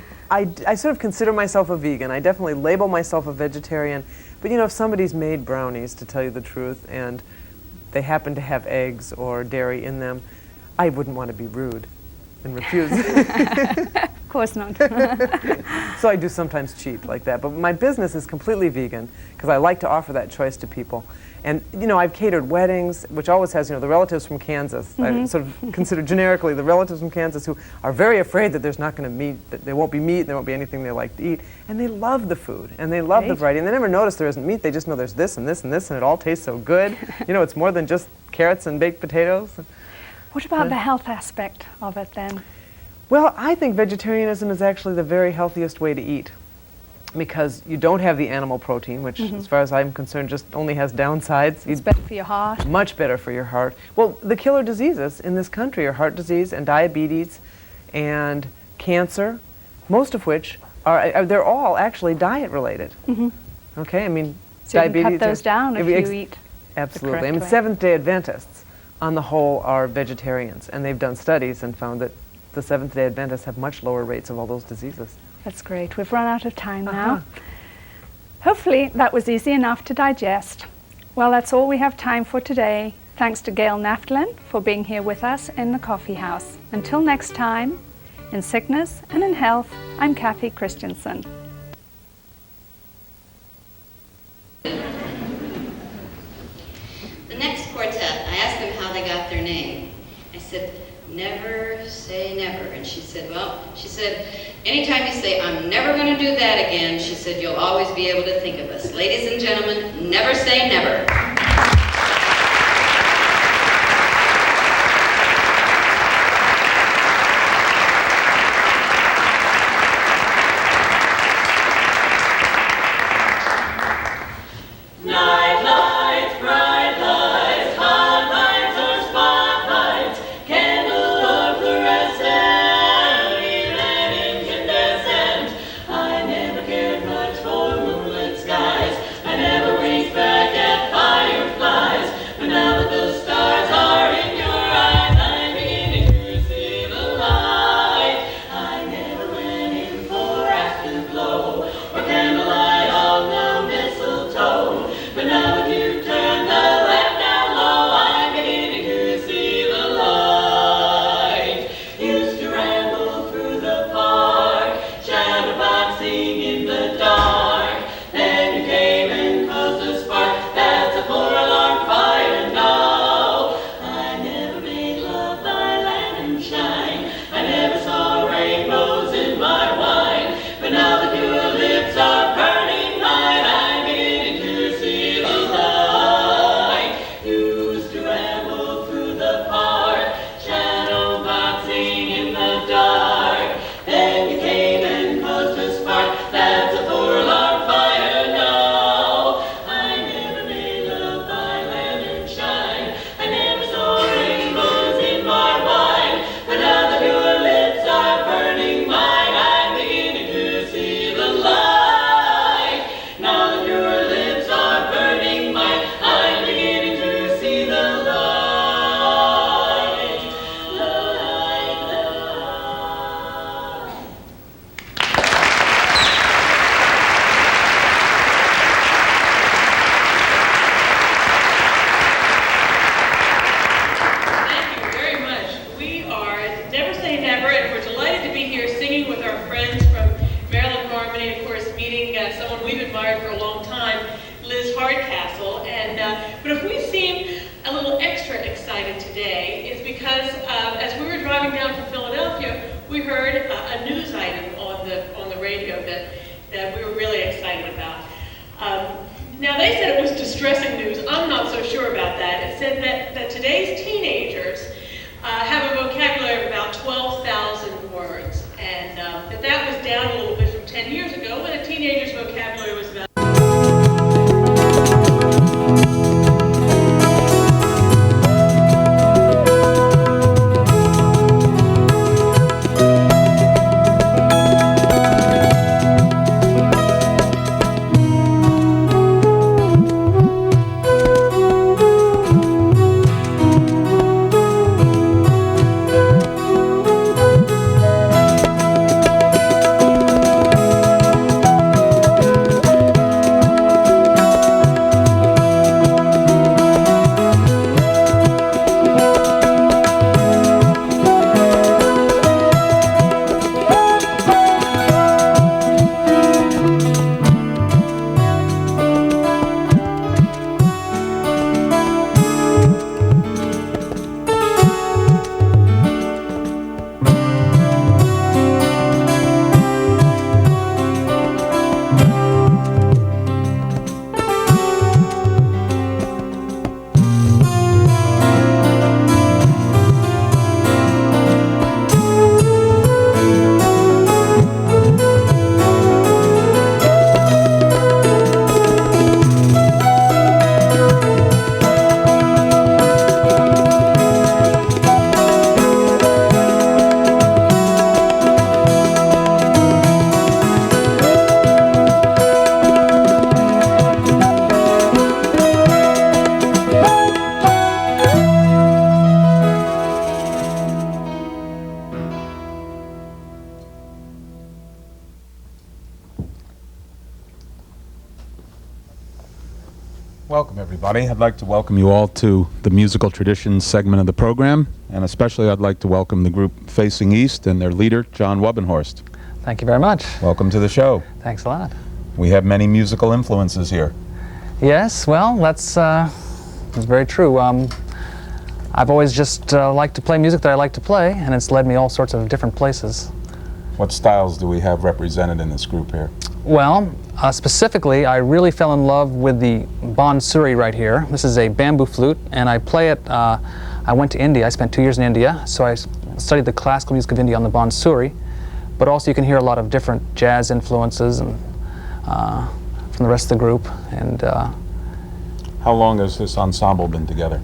sort of consider myself a vegan. I definitely label myself a vegetarian. But you know, if somebody's made brownies, to tell you the truth, and they happen to have eggs or dairy in them, I wouldn't want to be rude and refuse. Of course not. So I do sometimes cheat like that. But my business is completely vegan because I like to offer that choice to people. And you know, I've catered weddings, which always has, you know, the relatives from Kansas. I sort of consider generically the relatives from Kansas who are very afraid that there's not going to meat, that there won't be meat, and there won't be anything they like to eat. And they love the food, and they love the Great. variety. And they never notice there isn't meat. They just know there's this and this and this, and it all tastes so good. You know, it's more than just carrots and baked potatoes. What about the health aspect of it then? Well, I think vegetarianism is actually the very healthiest way to eat because you don't have the animal protein, which, as far as I'm concerned, just only has downsides. It's better for your heart. Much better for your heart. Well, the killer diseases in this country are heart disease and diabetes and cancer, most of which they're all actually diet related. Okay, I mean, So you can diabetes. cut those down if you eat. Absolutely. correct I mean, way. Seventh-day Adventists, on the whole, are vegetarians, and they've done studies and found that the Seventh-day Adventists have much lower rates of all those diseases. That's great. We've run out of time now. Hopefully that was easy enough to digest. Well, that's all we have time for today. Thanks to Gail Naftalin for being here with us in the coffee house. Until next time, in sickness and in health, I'm Cathy Kristiansen. The next quartet, I asked them how they got their name. I said, never say never. And she said, anytime you say, I'm never going to do that again, she said, you'll always be able to think of us. Ladies and gentlemen, never say never. Now they said it was distressing news. I'm not so sure about that. It said that today's teenagers have a vocabulary of about 12,000 words. And but that was down a little bit from 10 years ago when a teenager's vocabulary was about Welcome, everybody. I'd like to welcome you all to the musical traditions segment of the program, and especially I'd like to welcome the group Facing East and their leader, John Wubbenhorst. Thank you very much. Welcome to the show. Thanks a lot. We have many musical influences here. Yes, well, that's very true. I've always just liked to play music that I like to play, and it's led me all sorts of different places. What styles do we have represented in this group here? Well, specifically, I really fell in love with the bansuri right here. This is a bamboo flute, and I play it. I went to India. I spent 2 years in India, so I studied the classical music of India on the bansuri. But also, you can hear a lot of different jazz influences and from the rest of the group. And how long has this ensemble been together?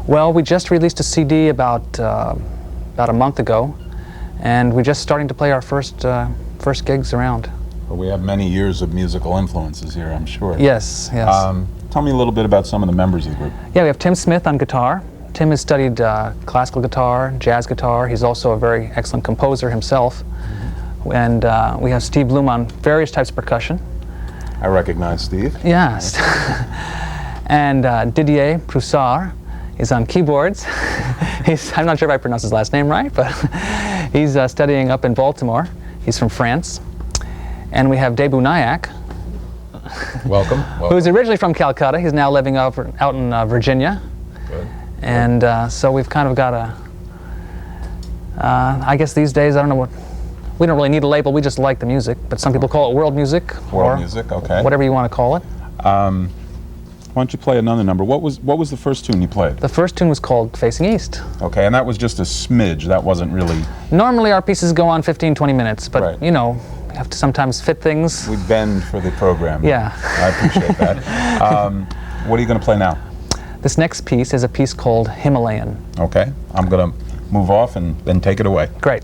Well, we just released a CD about a month ago, and we're just starting to play our first gigs around. Well, we have many years of musical influences here, I'm sure. Yes, yes. Tell me a little bit about some of the members of the group. Yeah, we have Tim Smith on guitar. Tim has studied classical guitar, jazz guitar. He's also a very excellent composer himself. Mm-hmm. And we have Steve Bloom on various types of percussion. I recognize Steve. Yes. And Didier Proussard is on keyboards. I'm not sure if I pronounced his last name right, but he's studying up in Baltimore. He's from France. And we have Debu Nayak. Welcome. Who's originally from Calcutta. He's now living out in Virginia. Good. And so we've kind of got a, I guess these days, I don't know what, we don't really need a label, we just like the music, but some people call it world music. World music, okay. Whatever you want to call it. Why don't you play another number? What was the first tune you played? The first tune was called Facing East. Okay, and that was just a smidge, that wasn't really... Normally our pieces go on 15, 20 minutes, but right. You know, we have to sometimes fit things. We bend for the program. Yeah. I appreciate that. What are you going to play now? This next piece is a piece called Himalayan. Okay, I'm going to move off and then take it away. Great.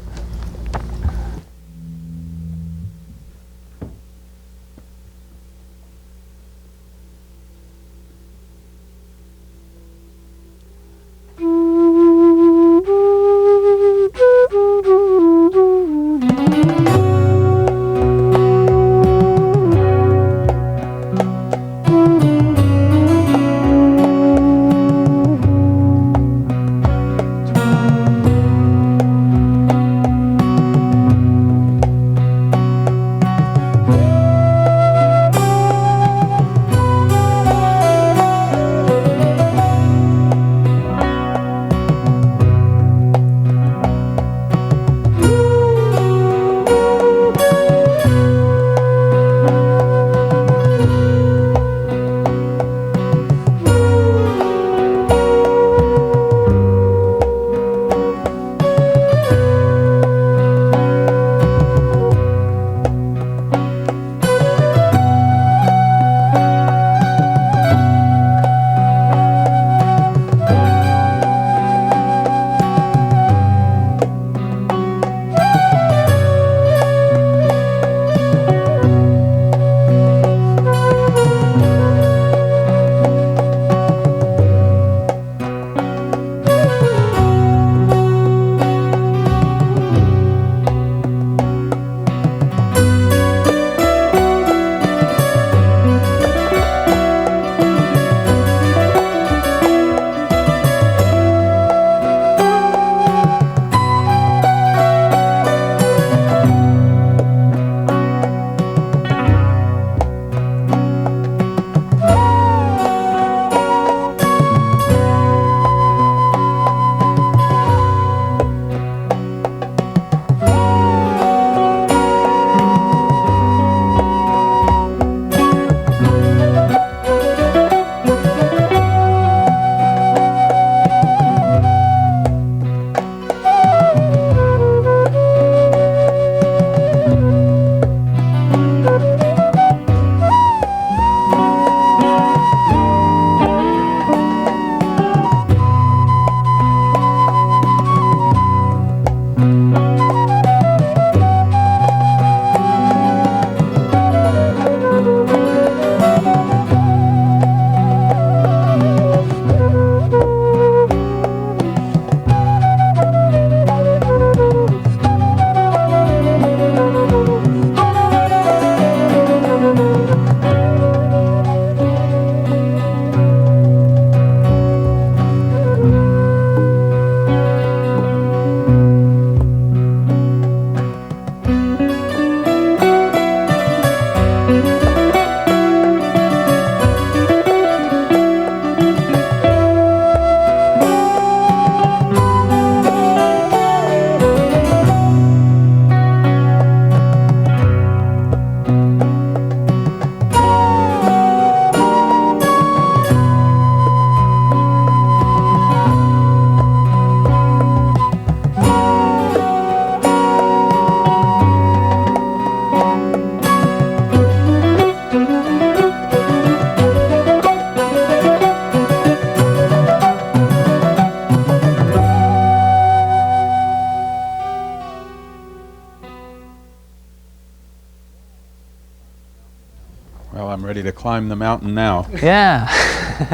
Well, I'm ready to climb the mountain now. Yeah.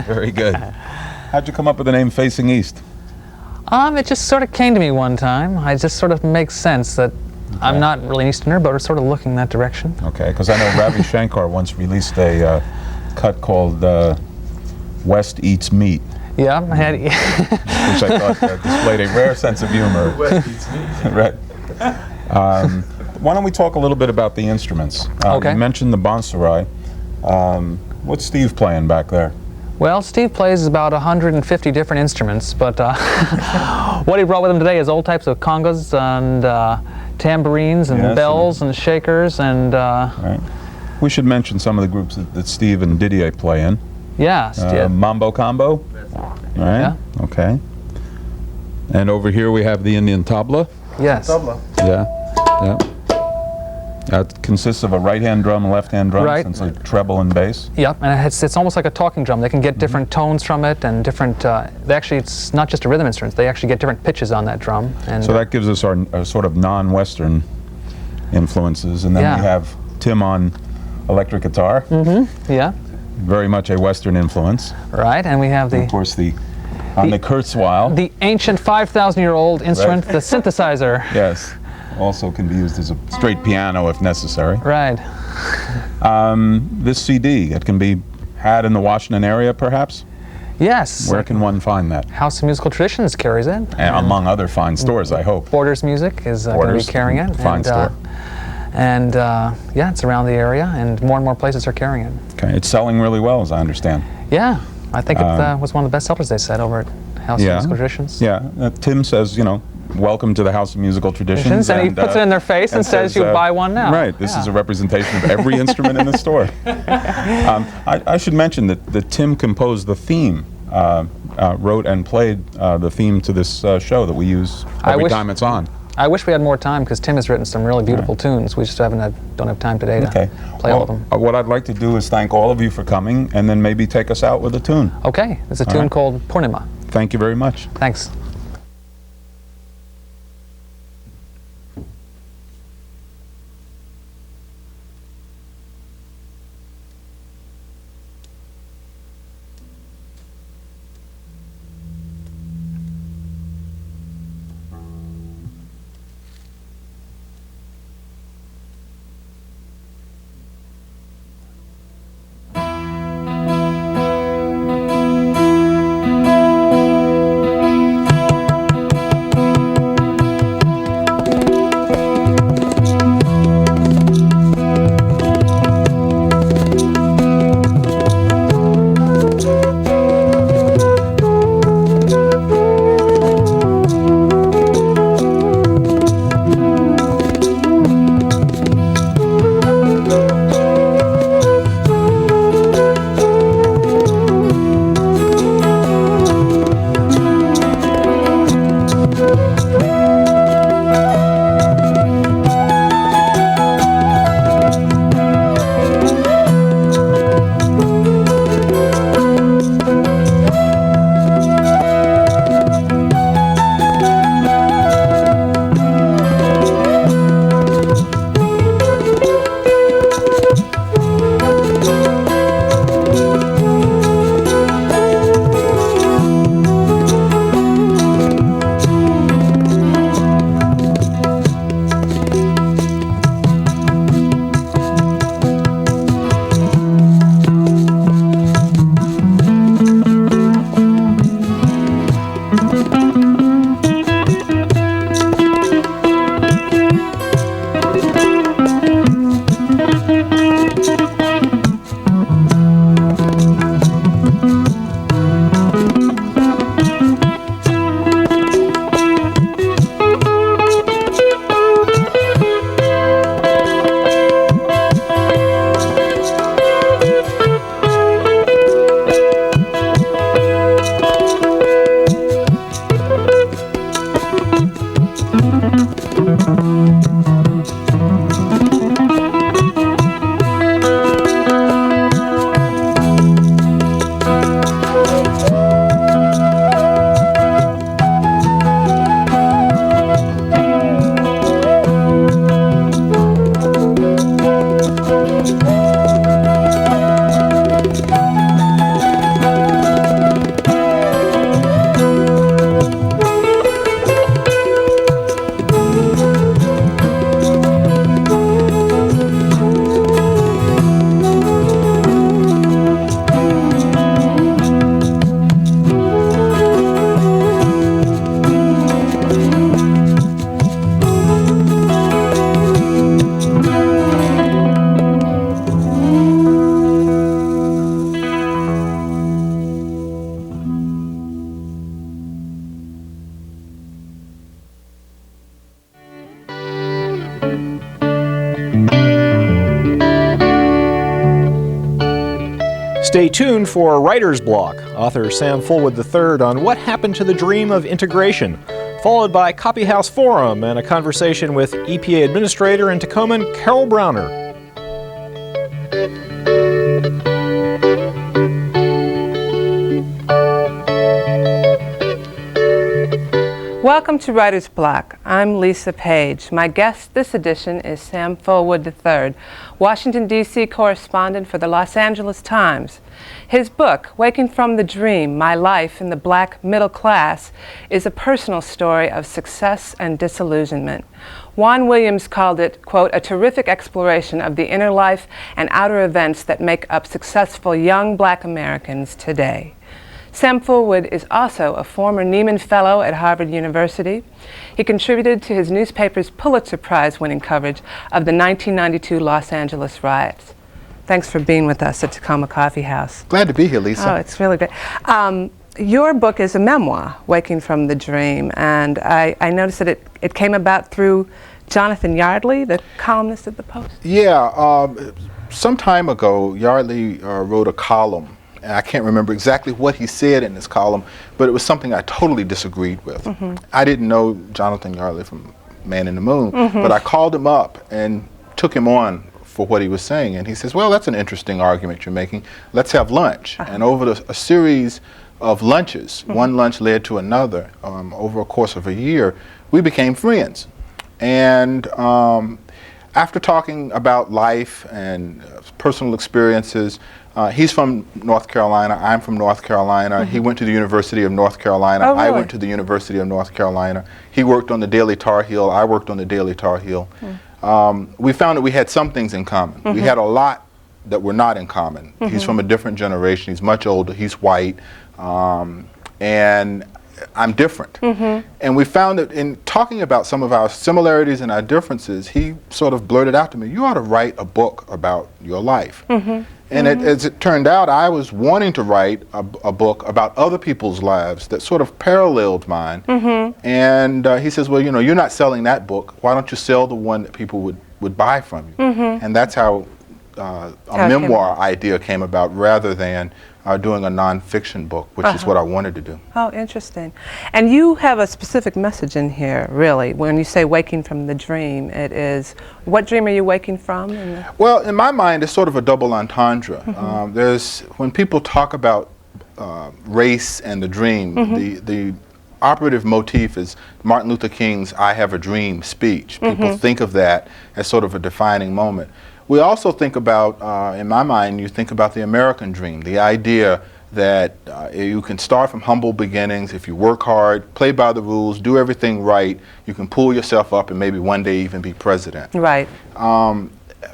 Very good. How'd you come up with the name Facing East? It just sort of came to me one time. I just sort of makes sense that I'm not really an Easterner, but we're sort of looking that direction. Okay, because I know Ravi Shankar once released a cut called West Eats Meat. Yeah, I had which I thought displayed a rare sense of humor. West Eats Meat. Right. Why don't we talk a little bit about the instruments? Okay. You mentioned the bonsai. What's Steve playing back there? Well, Steve plays about 150 different instruments, but what he brought with him today is old types of congas and tambourines and bells and shakers and... Right. We should mention some of the groups that Steve and Didier play in. Yeah. Mambo Combo. Right. Yeah. Okay. And over here we have the Indian tabla. Yes. Tabla. Yeah. Yeah. That consists of a right-hand drum and left-hand drum, Right. since it's treble and bass. Yep, and it's almost like a talking drum. They can get different tones from it and different, it's not just a rhythm instrument, they actually get different pitches on that drum. And So that gives us our sort of non-Western influences, and then we have Tim on electric guitar. Yeah. Very much a Western influence. Right, and we have And of course the Kurzweil. the ancient 5,000-year-old instrument, the synthesizer. Yes. Also can be used as a straight piano if necessary. Right. This CD, it can be had in the Washington area, perhaps? Yes. Where can one find that? House of Musical Traditions carries it. Among other fine stores, I hope. Borders Music is going to be carrying it. Fine store. And yeah, it's around the area, and more places are carrying it. Okay, it's selling really well, as I understand. Yeah, I think it was one of the best sellers they said over at House of Musical Traditions. Yeah, Tim says, you know, welcome to the House of Musical Traditions. And he puts it in their face and says, you buy one now. Right, this is a representation of every instrument in the store. I should mention that Tim composed the theme, wrote and played the theme to this show that we use every time it's on. I wish we had more time, because Tim has written some really beautiful tunes. We just don't have time today to play all of them. What I'd like to do is thank all of you for coming, and then maybe take us out with a tune. Okay, it's a tune called Purnima. Thank you very much. Thanks. Stay tuned for Writer's Block, author Sam Fullwood III on what happened to the dream of integration, followed by Copy House Forum and a conversation with EPA Administrator and Takoman Carol Browner. Welcome to Writer's Block. I'm Lisa Page. My guest this edition is Sam Fullwood III, Washington, D.C. correspondent for the Los Angeles Times. His book, Waking from the Dream, My Life in the Black Middle Class, is a personal story of success and disillusionment. Juan Williams called it, quote, a terrific exploration of the inner life and outer events that make up successful young Black Americans today. Sam Fullwood is also a former Nieman Fellow at Harvard University. He contributed to his newspaper's Pulitzer Prize-winning coverage of the 1992 Los Angeles riots. Thanks for being with us at Takoma Coffee House. Glad to be here, Lisa. Oh, it's really great. Your book is a memoir, Waking from the Dream, and I noticed that it came about through Jonathan Yardley, the columnist at the Post. Yeah, some time ago, Yardley wrote a column. I can't remember exactly what he said in this column, but it was something I totally disagreed with. I didn't know Jonathan Yardley from Man in the Moon, but I called him up and took him on for what he was saying, and he says, well, that's an interesting argument you're making. Let's have lunch. And over a series of lunches, one lunch led to another, over a course of a year, we became friends. And after talking about life and personal experiences, he's from North Carolina, I'm from North Carolina. He went to the University of North Carolina. Oh, really? I went to the University of North Carolina. He worked on the Daily Tar Heel, I worked on the Daily Tar Heel. We found that we had some things in common. We had a lot that were not in common. He's from a different generation, he's much older, he's white, and I'm different. And we found that in talking about some of our similarities and our differences, he sort of blurted out to me, you ought to write a book about your life. And as it turned out, I was wanting to write a book about other people's lives that sort of paralleled mine. And he says, well, you know, you're not selling that book. Why don't you sell the one that people would buy from you? And that's how a memoir idea came about rather than doing a nonfiction book, which is what I wanted to do. Oh, interesting. And you have a specific message in here, really. When you say waking from the dream, it is, what dream are you waking from? Well, in my mind, it's sort of a double entendre. When people talk about race and the dream, the operative motif is Martin Luther King's I Have a Dream speech. People think of that as sort of a defining moment. We also think about, in my mind, you think about the American dream, the idea that you can start from humble beginnings. If you work hard, play by the rules, do everything right, you can pull yourself up and maybe one day even be president. Right.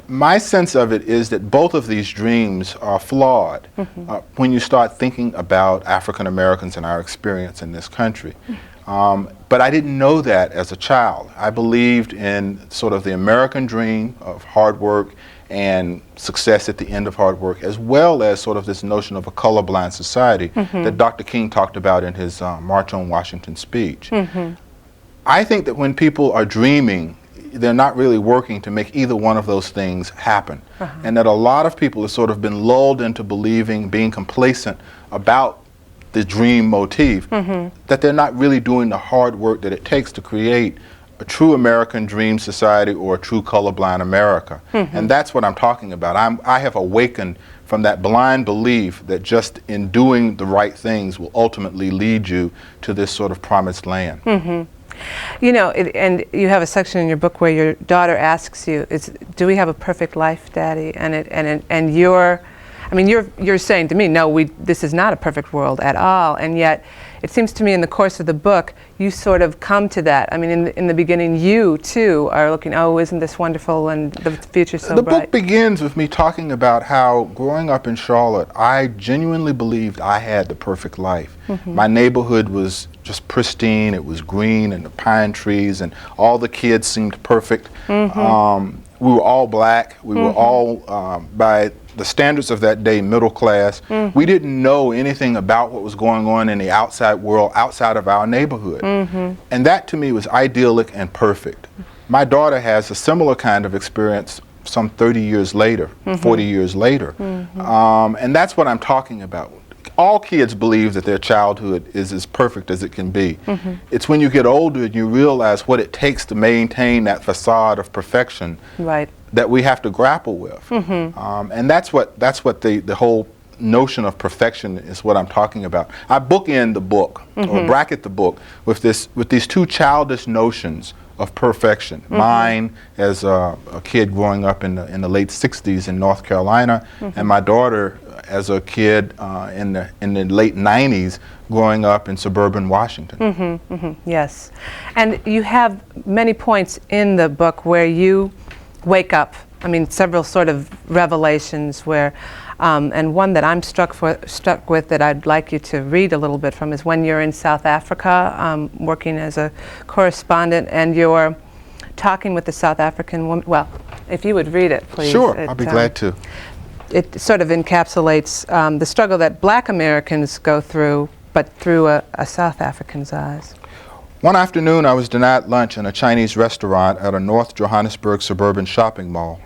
My sense of it is that both of these dreams are flawed when you start thinking about African Americans and our experience in this country. But I didn't know that as a child. I believed in sort of the American dream of hard work and success at the end of hard work, as well as sort of this notion of a colorblind society that Dr. King talked about in his March on Washington speech. I think that when people are dreaming, they're not really working to make either one of those things happen. And that a lot of people have sort of been lulled into believing, being complacent about the dream motif, that they're not really doing the hard work that it takes to create a true American dream society or a true colorblind America. And that's what I'm talking about. I have awakened from that blind belief that just in doing the right things will ultimately lead you to this sort of promised land. You know, and you have a section in your book where your daughter asks you, do we have a perfect life, Daddy? And you're, I mean, you're saying to me, no, this is not a perfect world at all, and yet it seems to me in the course of the book, you sort of come to that. I mean, in the beginning, you too are looking, oh, isn't this wonderful, and the future's so bright. The book begins with me talking about how growing up in Charlotte, I genuinely believed I had the perfect life. My neighborhood was just pristine, it was green and the pine trees, and all the kids seemed perfect. We were all black, we were all, by the standards of that day, middle class. We didn't know anything about what was going on in the outside world, outside of our neighborhood. And that to me was idyllic and perfect. My daughter has a similar kind of experience some 30 years later, 40 years later. And that's what I'm talking about. All kids believe that their childhood is as perfect as it can be. It's when you get older and you realize what it takes to maintain that facade of perfection that we have to grapple with. And that's what the whole notion of perfection is what I'm talking about. I bookend the book, or bracket the book, with these two childish notions of perfection. Mine as a kid growing up in the late 60s in North Carolina, and my daughter as a kid in the late 90s growing up in suburban Washington. Yes. And you have many points in the book where you wake up. I mean, several sort of revelations where, and one that I'm struck with that I'd like you to read a little bit from is when you're in South Africa working as a correspondent and you're talking with the South African woman. Well, if you would read it, please. Sure, I'll be glad to. It sort of encapsulates the struggle that Black Americans go through, but through a South African's eyes. One afternoon, I was denied lunch in a Chinese restaurant at a North Johannesburg suburban shopping mall.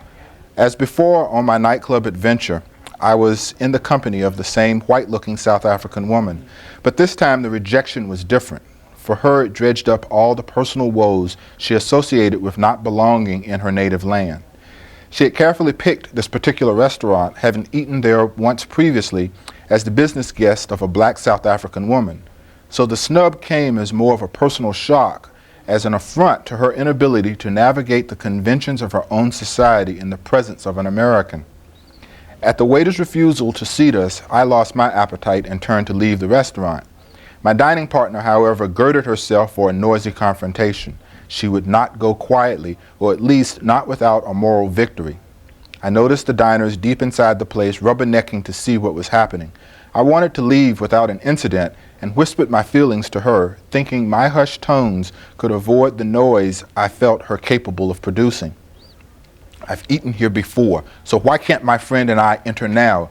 As before on my nightclub adventure, I was in the company of the same white-looking South African woman, but this time the rejection was different. For her, it dredged up all the personal woes she associated with not belonging in her native land. She had carefully picked this particular restaurant, having eaten there once previously as the business guest of a Black South African woman. So the snub came as more of a personal shock, as an affront to her inability to navigate the conventions of her own society in the presence of an American. At the waiter's refusal to seat us, I lost my appetite and turned to leave the restaurant. My dining partner, however, girded herself for a noisy confrontation. She would not go quietly, or at least not without a moral victory. I noticed the diners deep inside the place rubbernecking to see what was happening. I wanted to leave without an incident and whispered my feelings to her, thinking my hushed tones could avoid the noise I felt her capable of producing. I've eaten here before, so why can't my friend and I enter now?